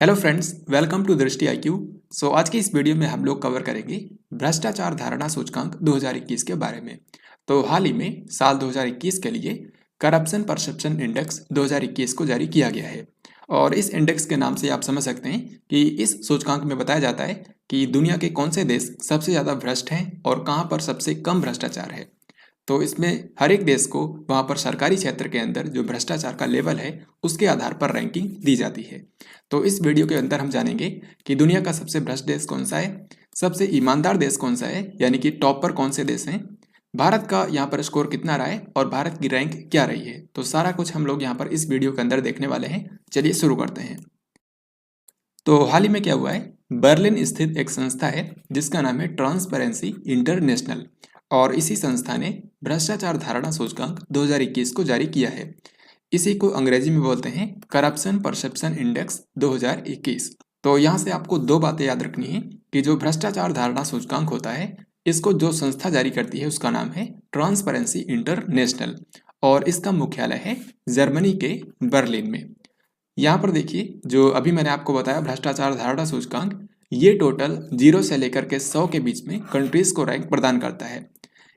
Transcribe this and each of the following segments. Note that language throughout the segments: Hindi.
हेलो फ्रेंड्स, वेलकम टू दृष्टि आईक्यू। आज की इस वीडियो में हम लोग कवर करेंगे भ्रष्टाचार धारणा सूचकांक 2021 के बारे में। तो हाल ही में साल 2021 के लिए करप्शन परसेप्शन इंडेक्स 2021 को जारी किया गया है। और इस इंडेक्स के नाम से आप समझ सकते हैं कि इस सूचकांक में बताया जाता है कि दुनिया के कौन से देश सबसे ज़्यादा भ्रष्ट हैं और कहाँ पर सबसे कम भ्रष्टाचार है। तो इसमें हर एक देश को वहाँ पर सरकारी क्षेत्र के अंदर जो भ्रष्टाचार का लेवल है उसके आधार पर रैंकिंग दी जाती है। तो इस वीडियो के अंदर हम जानेंगे कि दुनिया का सबसे भ्रष्ट देश कौन सा है, सबसे ईमानदार देश कौन सा है, यानी कि टॉप पर कौन से देश हैं, भारत का यहाँ पर स्कोर कितना रहा है और भारत की रैंक क्या रही है। तो सारा कुछ हम लोग यहाँ पर इस वीडियो के अंदर देखने वाले हैं। चलिए शुरू करते हैं। तो हाल ही में क्या हुआ है, बर्लिन स्थित एक संस्था है जिसका नाम है ट्रांसपेरेंसी इंटरनेशनल, और इसी संस्था ने भ्रष्टाचार धारणा सूचकांक 2021 को जारी किया है। इसी को अंग्रेजी में बोलते हैं करप्शन परसेप्शन इंडेक्स 2021। तो यहाँ से आपको दो बातें याद रखनी है कि जो भ्रष्टाचार धारणा सूचकांक होता है इसको जो संस्था जारी करती है उसका नाम है ट्रांसपेरेंसी इंटरनेशनल, और इसका मुख्यालय है जर्मनी के बर्लिन में। यहाँ पर देखिए, जो अभी मैंने आपको बताया भ्रष्टाचार धारणा सूचकांक, ये टोटल 0 से लेकर के 100 के बीच में कंट्रीज को रैंक प्रदान करता है।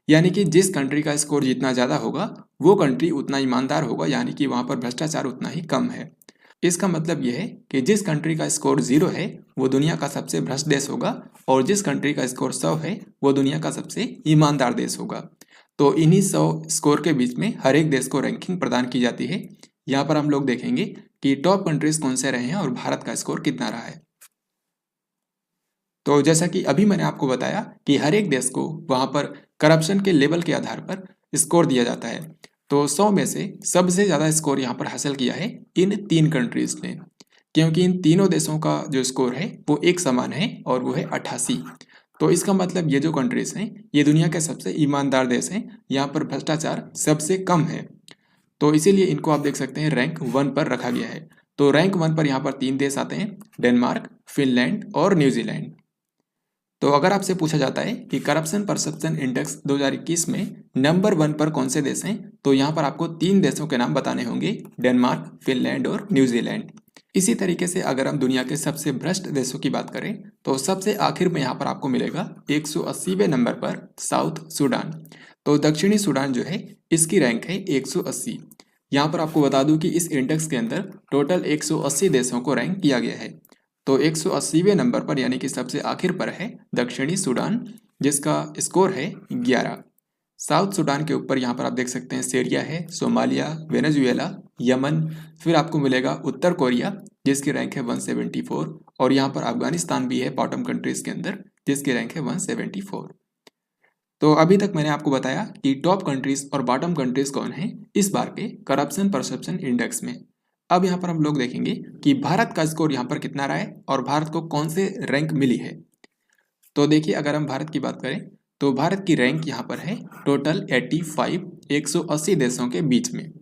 यानी कि जिस कंट्री का स्कोर जितना ज़्यादा होगा वो कंट्री उतना ईमानदार होगा, यानी कि वहाँ पर भ्रष्टाचार उतना ही कम है। इसका मतलब यह है कि जिस कंट्री का स्कोर 0 है वो दुनिया का सबसे भ्रष्ट देश होगा, और जिस कंट्री का स्कोर 100 है वो दुनिया का सबसे ईमानदार देश होगा। तो इन्हीं 100 स्कोर के बीच में हर एक देश को रैंकिंग प्रदान की जाती है। यहाँ पर हम लोग देखेंगे कि टॉप कंट्रीज कौन से रहे हैं और भारत का स्कोर कितना रहा है। तो जैसा कि अभी मैंने आपको बताया कि हर एक देश को वहाँ पर करप्शन के लेवल के आधार पर स्कोर दिया जाता है। तो 100 में से सबसे ज़्यादा स्कोर यहाँ पर हासिल किया है इन 3 कंट्रीज ने, क्योंकि इन तीनों देशों का जो स्कोर है वो एक समान है और वो है 88। तो इसका मतलब ये जो कंट्रीज हैं ये दुनिया के सबसे ईमानदार देश हैं, यहाँ पर भ्रष्टाचार सबसे कम है। तो इसीलिए इनको आप देख सकते हैं रैंक 1 पर रखा गया है। तो रैंक 1 पर यहाँ पर 3 देश आते हैं, डेनमार्क, फिनलैंड और न्यूजीलैंड। तो अगर आपसे पूछा जाता है कि करप्शन परसेप्शन इंडेक्स 2021 में नंबर 1 पर कौन से देश हैं, तो यहाँ पर आपको 3 देशों के नाम बताने होंगे, डेनमार्क, फिनलैंड और न्यूजीलैंड। इसी तरीके से अगर हम दुनिया के सबसे भ्रष्ट देशों की बात करें तो सबसे आखिर में यहाँ पर आपको मिलेगा 180वें नंबर पर साउथ सूडान। तो दक्षिणी सूडान जो है इसकी रैंक है 180। यहाँ पर आपको बता दूं कि इस इंडेक्स के अंदर टोटल 180 देशों को रैंक किया गया है। तो 180वें नंबर पर यानी कि सबसे आखिर पर है दक्षिणी सूडान, जिसका स्कोर है 11। साउथ सूडान के ऊपर यहाँ पर आप देख सकते हैं सीरिया है, सोमालिया, वेनेजुएला, यमन, फिर आपको मिलेगा उत्तर कोरिया जिसकी रैंक है 174, और यहाँ पर अफगानिस्तान भी है बॉटम कंट्रीज के अंदर जिसकी रैंक है 174। तो अभी तक मैंने आपको बताया कि टॉप कंट्रीज और बॉटम कंट्रीज कौन है इस बार के करप्शन परसेप्शन इंडेक्स में। अब यहाँ पर हम लोग देखेंगे कि भारत का स्कोर यहाँ पर कितना रहा है और भारत को कौन से रैंक मिली है। तो देखिए, अगर हम भारत की बात करें तो भारत की रैंक यहाँ पर है टोटल 85, 180 देशों के बीच में।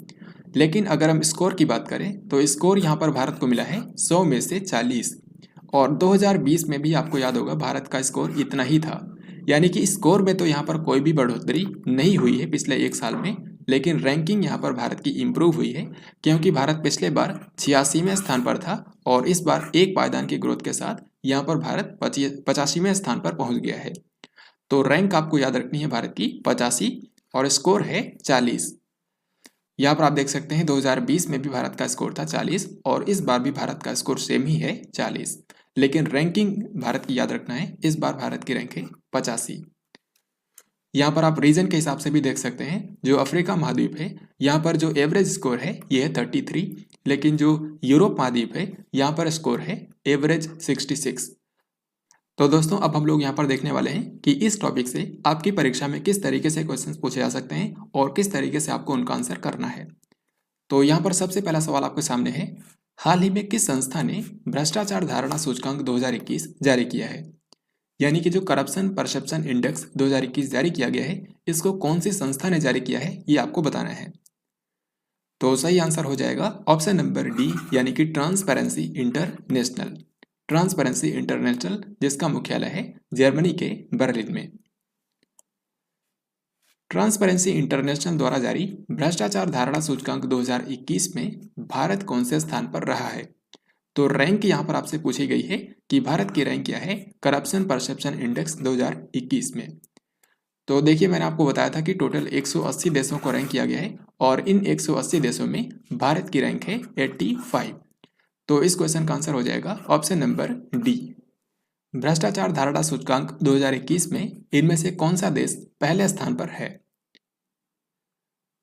लेकिन अगर हम स्कोर की बात करें तो स्कोर यहाँ पर भारत को मिला है 100 में से 40, और 2020 में भी आपको याद होगा भारत का स्कोर इतना ही था। यानी कि स्कोर में तो यहाँ पर कोई भी बढ़ोतरी नहीं हुई है पिछले एक साल में, लेकिन रैंकिंग यहाँ पर भारत की इम्प्रूव हुई है, क्योंकि भारत पिछले बार 86वें स्थान पर था और इस बार एक पायदान की ग्रोथ के साथ यहाँ पर भारत 85वें स्थान पर पहुँच गया है। तो रैंक आपको याद रखनी है भारत की 85 और स्कोर है 40। यहाँ पर आप देख सकते हैं 2020 में भी भारत का स्कोर था 40 और इस बार भी भारत का स्कोर सेम ही है 40, लेकिन रैंकिंग भारत की याद रखना है, इस बार भारत की रैंक है 85। यहाँ पर आप रीजन के हिसाब से भी देख सकते हैं, जो अफ्रीका महाद्वीप है यहाँ पर जो एवरेज स्कोर है ये है 33, लेकिन जो यूरोप महाद्वीप है यहाँ पर स्कोर है एवरेज 66। तो दोस्तों, अब हम लोग यहाँ पर देखने वाले हैं कि इस टॉपिक से आपकी परीक्षा में किस तरीके से क्वेश्चंस पूछे जा सकते हैं और किस तरीके से आपको उनका आंसर करना है। तो यहाँ पर सबसे पहला सवाल आपके सामने है, हाल ही में किस संस्था ने भ्रष्टाचार धारणा सूचकांक 2021 जारी किया है। यानी कि जो करप्शन परसेप्शन इंडेक्स 2021 जारी किया गया है इसको कौन सी संस्था ने जारी किया है ये आपको बताना है। तो सही आंसर हो जाएगा ऑप्शन नंबर डी, यानी कि ट्रांसपेरेंसी इंटरनेशनल। ट्रांसपेरेंसी इंटरनेशनल जिसका मुख्यालय है जर्मनी के बर्लिन में। ट्रांसपेरेंसी इंटरनेशनल द्वारा जारी भ्रष्टाचार धारणा सूचकांक 2021 में भारत कौन से स्थान पर रहा है। तो रैंक यहाँ पर आपसे पूछी गई है कि भारत की रैंक क्या है करप्शन परसेप्शन इंडेक्स 2021 में। तो देखिए मैंने आपको बताया था कि टोटल 180 देशों को रैंक किया गया है और इन 180 देशों में भारत की रैंक है 85। तो इस क्वेश्चन का आंसर हो जाएगा ऑप्शन नंबर डी। भ्रष्टाचार धारणा सूचकांक 2021 में इनमें से कौन सा देश पहले स्थान पर है?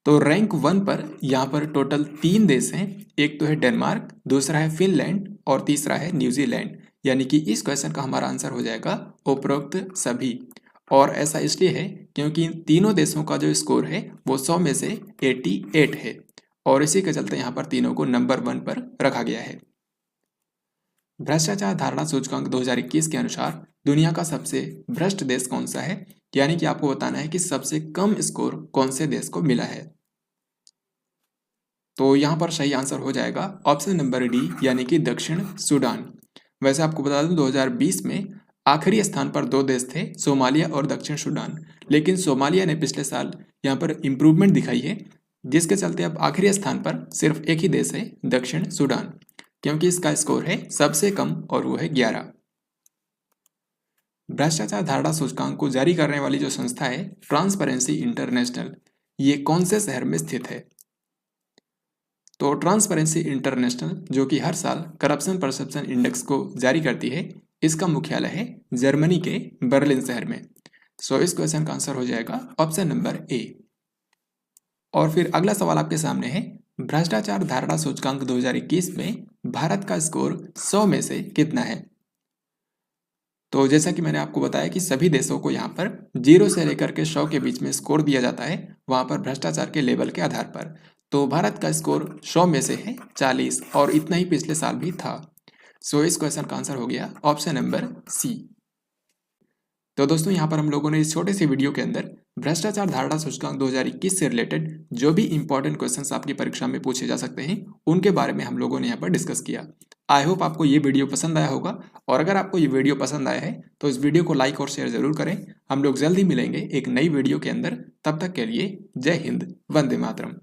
तो रैंक 1 पर यहाँ पर टोटल 3 देश हैं। एक तो है डेनमार्क, दूसरा है फिनलैंड और तीसरा है न्यूजीलैंड। यानी कि इस क्वेश्चन का हमारा आंसर हो जाएगा उपरोक्त सभी। और ऐसा इसलिए है क्योंकि इन तीनों देशों का जो स्कोर है वो 100 में से 88 है और इसी के चलते यहाँ पर तीनों को नंबर 1 पर रखा गया है। भ्रष्टाचार धारणा सूचकांक 2021 के अनुसार दुनिया का सबसे भ्रष्ट देश कौन सा है? यानी कि आपको बताना है कि सबसे कम स्कोर कौन से देश को मिला है। तो यहाँ पर सही आंसर हो जाएगा ऑप्शन नंबर डी यानी कि दक्षिण सूडान। वैसे आपको बता दूं 2020 में आखिरी स्थान पर 2 देश थे, सोमालिया और दक्षिण सूडान। लेकिन सोमालिया ने पिछले साल यहाँ पर इम्प्रूवमेंट दिखाई है, जिसके चलते अब आखिरी स्थान पर सिर्फ एक ही देश है, दक्षिण सूडान, क्योंकि इसका स्कोर है सबसे कम और वो है 11। भ्रष्टाचार धारणा सूचकांक को जारी करने वाली जो संस्था है ट्रांसपेरेंसी इंटरनेशनल, ये कौन से शहर में स्थित है? तो ट्रांसपेरेंसी इंटरनेशनल जो कि हर साल करप्शन परसेप्शन इंडेक्स को जारी करती है, इसका मुख्यालय है जर्मनी के बर्लिन शहर में। सो इस क्वेश्चन का आंसर हो जाएगा ऑप्शन नंबर ए। और फिर अगला सवाल आपके सामने है, भ्रष्टाचार धारणा सूचकांक 2021 में भारत का स्कोर 100 में से कितना है? तो जैसा कि मैंने आपको बताया कि सभी देशों को यहाँ पर 0 से लेकर के 100 के बीच में स्कोर दिया जाता है, वहाँ पर भ्रष्टाचार के लेवल के आधार पर। तो भारत का स्कोर 100 में से है 40 और इतना ही पिछले साल भी था। सो इस क्वेश्चन का आंसर हो गया ऑप्शन नंबर सी। तो दोस्तों यहाँ पर हम लोगों ने इस छोटे से वीडियो के अंदर भ्रष्टाचार धारणा सूचकांक 2021 से रिलेटेड जो भी इंपॉर्टेंट क्वेश्चंस आपकी परीक्षा में पूछे जा सकते हैं उनके बारे में हम लोगों ने यहाँ पर डिस्कस किया। आई होप आपको ये वीडियो पसंद आया होगा और अगर आपको ये वीडियो पसंद आया है तो इस वीडियो को लाइक और शेयर जरूर करें। हम लोग जल्दी मिलेंगे एक नई वीडियो के अंदर, तब तक के लिए जय हिंद, वंदे मातरम।